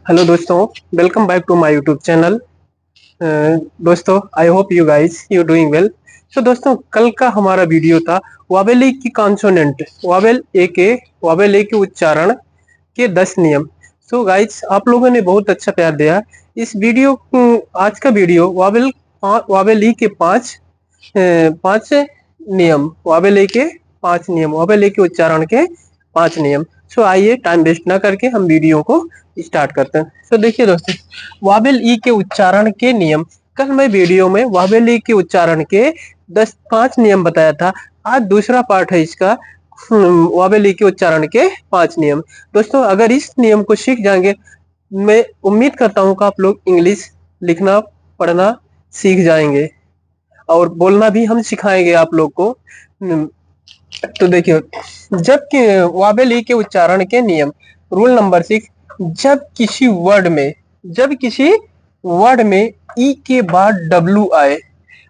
Hello दोस्तों, welcome back to my YouTube channel. दोस्तों, I hope you guys you doing well. So दोस्तों, कल का हमारा वीडियो था वावेल ई की कॉन्सोनेंट, वावेल ए के उच्चारण के 10 नियम। सो गाइस, आप लोगों ने बहुत अच्छा प्यार दिया। इस वीडियो आज का वीडियो वावेल ई के पांच नियम, वावेल ए के उच्चारण के 5 नियम। सो आइए टाइम वेस्ट ना करके हम वीडियो को स्टार्ट करते हैं। सो देखिए दोस्तों, वावेल ई के उच्चारण के नियम। कल मैं वीडियो में वावेल ई के उच्चारण के 5 नियम बताया था। आज दूसरा पार्ट है इसका, वावेल ई के उच्चारण के 5 नियम। दोस्तों, अगर इस नियम को सीख जाएंगे, मैं उम्मीद करता हूँ कि आप लोग इंग्लिश लिखना पढ़ना सीख जाएंगे और बोलना भी हम सिखाएंगे आप लोग को। तो देखिए, वावेल ई के उच्चारण के नियम। रूल नंबर 6, जब किसी वर्ड में ई के बाद डब्ल्यू आए।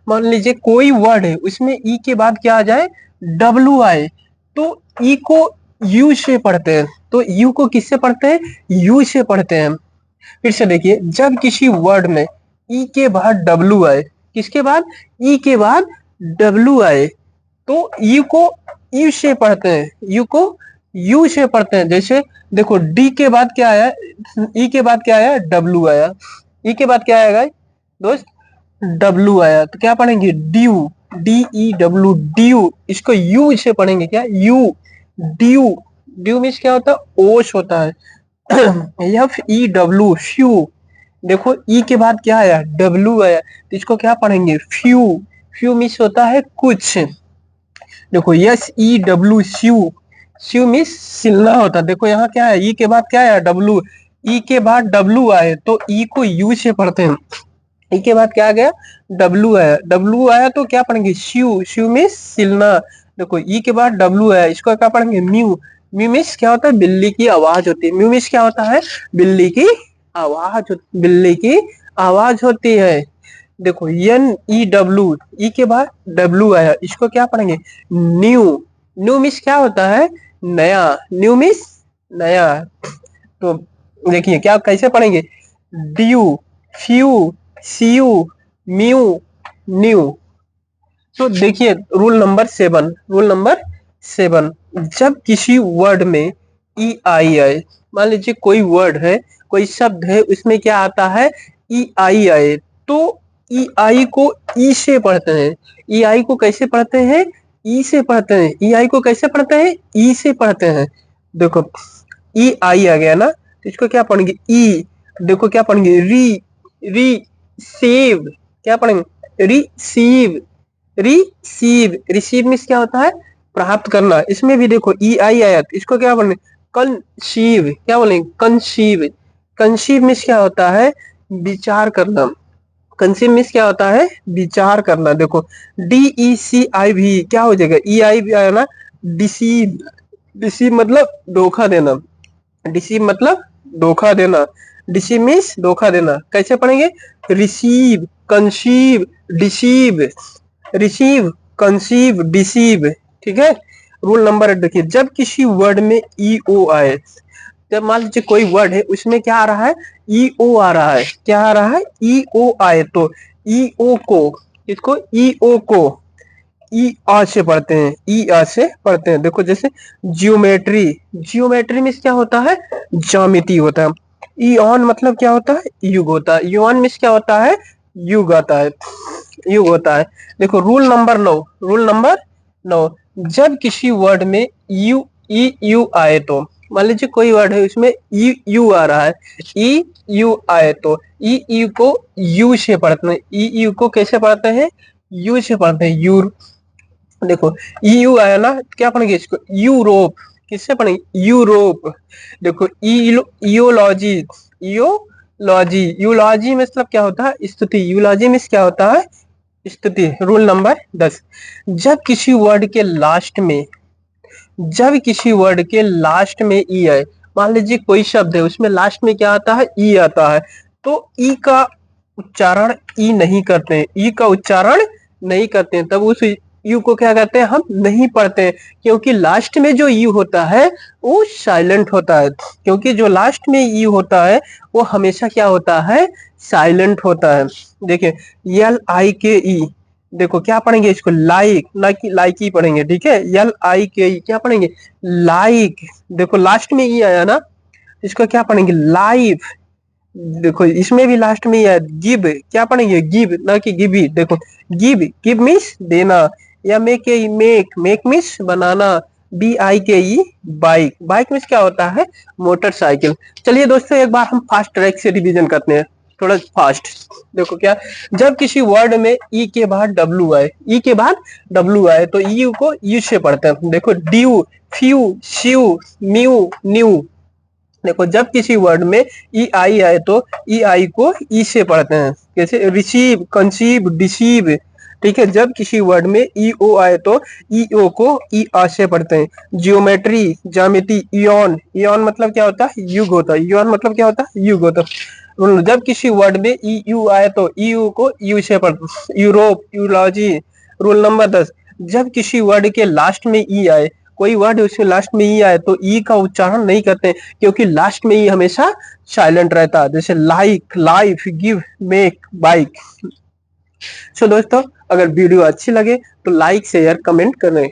मान लीजिए कोई वर्ड है, उसमें ई के बाद क्या आ जाए, डब्ल्यू आए, तो ई को यू से पढ़ते हैं। तो यू को किससे पढ़ते हैं, यू से पढ़ते हैं। फिर से देखिए, जब किसी वर्ड में ई के बाद डब्ल्यू आए, किसके बाद, ई के बाद डब्ल्यू आए, तो यू को यू से पढ़ते हैं, यू को यू से पढ़ते हैं। जैसे देखो, डी के बाद क्या आया, ई के बाद क्या आया, डब्ल्यू आया। ई के बाद क्या आएगा दोस्त, डब्ल्यू आया, तो क्या पढ़ेंगे, due, D E W, due. इसको यू से पढ़ेंगे, क्या, यू, ड्यू। ड्यू मीन्स क्या होता है, ओश होता है। F E W, few. देखो, ई के बाद क्या आया, डब्ल्यू आया, तो इसको क्या पढ़ेंगे, फ्यू। फ्यू मीन्स होता है कुछ। देखो, एस ई डब्ल्यू, स्यू। स्यू मीन्स सिलना होता है। देखो यहाँ क्या है, ई के बाद क्या आया, डब्ल्यू। ई के बाद डब्ल्यू आए, तो ई को यू से पढ़ते हैं। ई के बाद क्या आ गया, डब्ल्यू आया, डब्ल्यू आया तो क्या पढ़ेंगे, स्यू। स्यू मीन्स सिलना। देखो, ई के बाद डब्ल्यू आया, इसको क्या पढ़ेंगे, म्यू। म्यू मीन्स क्या होता है, बिल्ली की आवाज होती है। म्यू मीन्स क्या होता है, बिल्ली की बिल्ली की आवाज होती है। देखो, एन ई डब्ल्यू, ई के बाद डब्ल्यू आया, इसको क्या पढ़ेंगे, न्यू। न्यू मीन्स क्या होता है, नया। न्यू मीन्स नया। तो देखिए क्या कैसे पढ़ेंगे, due, few, cue, mew, new. तो देखिए, रूल नंबर 7, जब किसी वर्ड में ई आई आए। मान लीजिए कोई वर्ड है, कोई शब्द है, उसमें क्या आता है, ई आई आए, तो ई आई को ई से पढ़ते हैं। ई आई को कैसे पढ़ते हैं, ई से पढ़ते हैं। ई आई को कैसे पढ़ते हैं, ई से पढ़ते हैं। देखो, ई आई आ गया ना, तो इसको क्या पढ़ेंगे, ई। देखो क्या पढ़ेंगे, री, रिसीव। क्या पढ़ेंगे, रिसीव। रिसीव मीन्स क्या होता है, प्राप्त करना। इसमें भी देखो ई आई आया, तो इसको क्या बोलेंगे, कंसीव। क्या बोलेंगे, कंसीव। कंसीव मीन्स क्या होता है, विचार करना। कंसीव मीन्स क्या होता है, विचार करना। देखो, डी ई सी आई भी क्या हो जाएगा, ई आई भी आया ना, डिसीव। डिसीव मतलब धोखा देना। डिसीव मतलब धोखा देना। डिसीव मीन्स धोखा देना। कैसे पढ़ेंगे, receive, conceive, deceive. Receive, conceive, deceive. ठीक है। रूल नंबर 8 देखिए, जब किसी वर्ड में ई ओ आए। जब मान लीजिए कोई वर्ड है, उसमें क्या आ रहा है, ई ओ आ रहा है। क्या आ रहा है, ई ओ आए, तो ई ओ को, इसको ई ओ को ई आ से पढ़ते हैं, ई आ से पढ़ते हैं। देखो, जैसे जियोमेट्री, जियोमेट्री में क्या होता है, ज्यामिति होता है। ई ऑन मतलब क्या होता है, युग होता है। यू ऑन मीन्स क्या होता है, युग आता है, युग होता है। देखो, रूल नंबर 9, जब किसी वर्ड में यू ई यू आए, तो मान लीजिए कोई वर्ड है, उसमें ई यू आ रहा है, ई यू आए, तो ई यू को यू से पढ़ते हैं। ई यू को कैसे पढ़ते हैं, यू से पढ़ते हैं, यू। देखो, ईयू आया ना, क्या पढ़ेंगे इसको, यूरोप। किससे पढ़ेंगे, यूरोप। देखो, ईयोलॉजी, ईयोलॉजी। यूलॉजी मतलब क्या होता है, स्तुति। यूलॉजी में क्या होता है, स्तुति। रूल नंबर 10, जब किसी वर्ड के लास्ट में, ई आए। मान लीजिए कोई शब्द है, उसमें लास्ट में क्या आता है, ई आता है, तो ई का उच्चारण ई नहीं करते हैं, ई का उच्चारण नहीं करते हैं। तब उस यू को क्या कहते हैं, हम नहीं पढ़ते हैं, क्योंकि लास्ट में जो यू होता है वो साइलेंट होता है। क्योंकि जो लास्ट में यू होता है वो हमेशा क्या होता है, साइलेंट होता है। देखिए LIKE, देखो क्या पढ़ेंगे इसको, लाइक, ना कि लाइक ही पढ़ेंगे, ठीक है। LIKE क्या पढ़ेंगे, लाइक। देखो लास्ट में ई आया ना, इसको क्या पढ़ेंगे, लाइफ। देखो इसमें भी लास्ट में ही है गिव, क्या पढ़ेंगे, गिव, ना कि गिवी। देखो गिव, गिव मीन्स देना, या मेक मीन्स बनाना, BIKE बाइक, बाइक मीन्स क्या होता है, मोटरसाइकिल। चलिए दोस्तों एक बार हम फास्ट ट्रैक से रिवीजन करते हैं, थोड़ा फास्ट। देखो क्या, जब किसी वर्ड में ई के बाद डब्ल्यू आए, ई के बाद डब्ल्यू आए तो यू को यू से पढ़ते हैं। देखो ड्यू, फ्यू, श्यू, म्यू, न्यू। देखो जब किसी वर्ड में ई आई आए तो ई आई को ई से पढ़ते हैं, कैसे, रिसीव, कंसीव, डिसीव। ठीक है, जब किसी वर्ड में ई ओ आए तो ई ओ को ई आ से पढ़ते हैं। जियोमेट्री, ज्यामिति, इयॉन, इयॉन मतलब क्या होता है, युग होता है। इयॉन मतलब क्या होता है, युग होता है। जब किसी वर्ड में ई यू आए तो ई यू को यू से पढ़ते हैं। यूरोप, यूलॉजी। रूल नंबर 10, जब किसी वर्ड के लास्ट में ई आए, कोई वर्ड उसके लास्ट में ई आए तो ई का उच्चारण नहीं करते, क्योंकि लास्ट में ई हमेशा साइलेंट रहता है। जैसे like, life, give, make, bike. So दोस्तों अगर वीडियो अच्छी लगे तो लाइक शेयर कमेंट करें,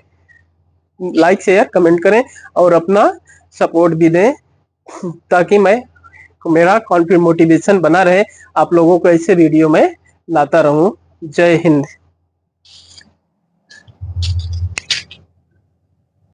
लाइक शेयर कमेंट करें और अपना सपोर्ट भी दें, ताकि मैं, मेरा कॉन्फिडेंस, मोटिवेशन बना रहे, आप लोगों को ऐसे वीडियो में लाता रहूं। जय हिंद।